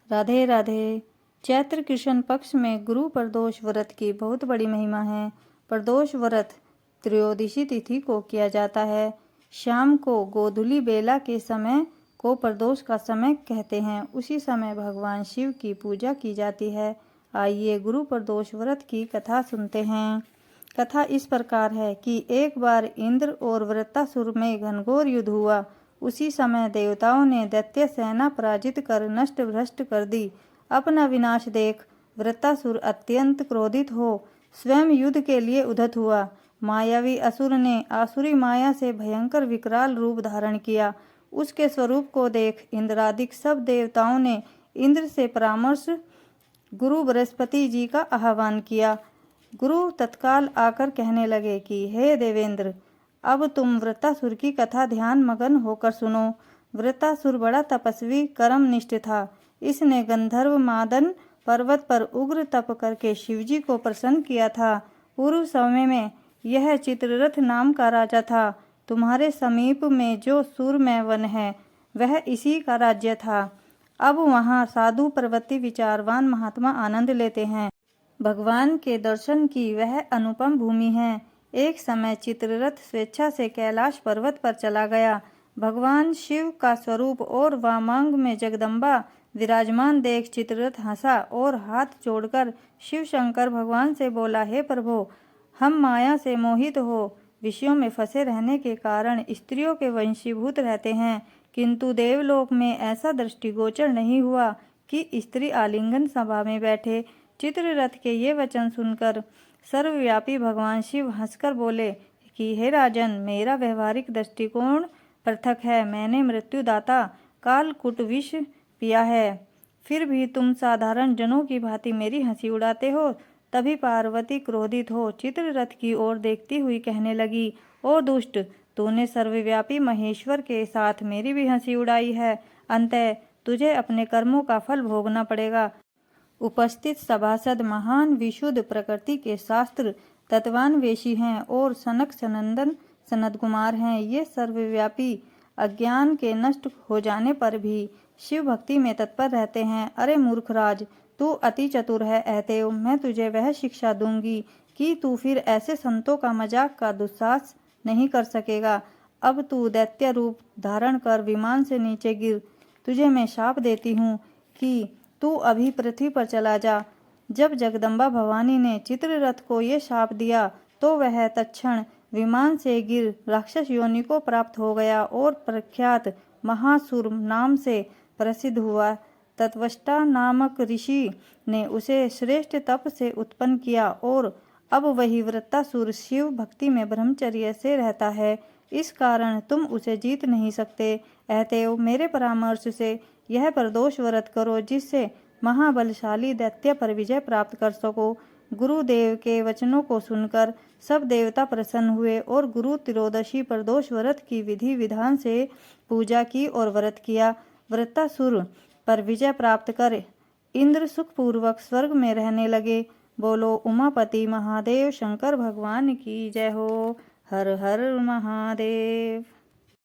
राधे राधे। चैत्र कृष्ण पक्ष में गुरु प्रदोष व्रत की बहुत बड़ी महिमा है। प्रदोष व्रत त्रयोदशी तिथि को किया जाता है। शाम को गोधूली बेला के समय को प्रदोष का समय कहते हैं। उसी समय भगवान शिव की पूजा की जाती है। आइए गुरु प्रदोष व्रत की कथा सुनते हैं। कथा इस प्रकार है कि एक बार इंद्र और वृत्तासुर में घनघोर युद्ध हुआ। उसी समय देवताओं ने दैत्य सेना पराजित कर नष्ट भ्रष्ट कर दी। अपना विनाश देख वृत्तासुर अत्यंत क्रोधित हो स्वयं युद्ध के लिए उद्यत हुआ। मायावी असुर ने आसुरी माया से भयंकर विकराल रूप धारण किया। उसके स्वरूप को देख इंद्रादिक सब देवताओं ने इंद्र से परामर्श गुरु बृहस्पति जी का आह्वान किया। गुरु तत्काल आकर कहने लगे कि हे देवेंद्र, अब तुम वृत्तासुर की कथा ध्यान मगन होकर सुनो। वृत्तासुर बड़ा तपस्वी कर्मनिष्ठ था। इसने गंधर्व मादन पर्वत पर उग्र तप करके शिवजी को प्रसन्न किया था। पूर्व समय में यह चित्ररथ नाम का राजा था। तुम्हारे समीप में जो सूरमय वन है वह इसी का राज्य था। अब वहाँ साधु प्रवृत्ति विचारवान महात्मा आनंद लेते हैं। भगवान के दर्शन की वह अनुपम भूमि है। एक समय चित्ररथ स्वेच्छा से कैलाश पर्वत पर चला गया। भगवान शिव का स्वरूप और वामांग में जगदम्बा विराजमान देख चित्ररथ हंसा और हाथ जोड़कर शिव शंकर भगवान से बोला, हे प्रभु, हम माया से मोहित हो विषयों में फंसे रहने के कारण स्त्रियों के वंशीभूत रहते हैं, किंतु देवलोक में ऐसा दृष्टिगोचर नहीं हुआ कि स्त्री आलिंगन सभा में बैठे। चित्ररथ के ये वचन सुनकर सर्वव्यापी भगवान शिव हंसकर बोले कि हे राजन, मेरा व्यवहारिक दृष्टिकोण पृथक है। मैंने मृत्युदाता कालकूट विष पिया है, फिर भी तुम साधारण जनों की भांति मेरी हंसी उड़ाते हो। तभी पार्वती क्रोधित हो चित्ररथ की ओर देखती हुई कहने लगी, ओ दुष्ट, तूने सर्वव्यापी महेश्वर के साथ मेरी भी हंसी उड़ाई है। अंततः तुझे अपने कर्मों का फल भोगना पड़ेगा। उपस्थित सभासद महान विशुद्ध प्रकृति के शास्त्र तत्वान वेशी हैं और सनक सनंदन सनद कुमार हैं। ये सर्वव्यापी अज्ञान के नष्ट हो जाने पर भी शिव भक्ति में तत्पर रहते हैं। अरे मूर्खराज, तू अति चतुर है। अतएव मैं तुझे वह शिक्षा दूंगी कि तू फिर ऐसे संतों का मजाक का दुस्साहस नहीं कर सकेगा। अब तू दैत्य रूप धारण कर विमान से नीचे गिर। तुझे मैं शाप देती हूँ कि तू अभी पृथ्वी पर चला जा। जब जगदम्बा भवानी ने चित्ररथ को ये शाप दिया तो वह तत्क्षण विमान से गिर राक्षस योनि को प्राप्त हो गया और प्रख्यात महासुर नाम से प्रसिद्ध हुआ। तत्वष्टा नामक ऋषि ने उसे श्रेष्ठ तप से उत्पन्न किया और अब वही वृत्तासुर शिव भक्ति में ब्रह्मचर्य से रहता है। इस कारण तुम उसे जीत नहीं सकते। अतएव मेरे परामर्श से यह प्रदोष व्रत करो, जिससे महाबलशाली दैत्य पर विजय प्राप्त कर सको। गुरुदेव के वचनों को सुनकर सब देवता प्रसन्न हुए और गुरु त्रयोदशी प्रदोष व्रत की विधि विधान से पूजा की और व्रत किया। वृत्तासुर पर विजय प्राप्त कर इंद्र सुखपूर्वक स्वर्ग में रहने लगे। बोलो उमापति महादेव शंकर भगवान की जय हो। हर हर महादेव।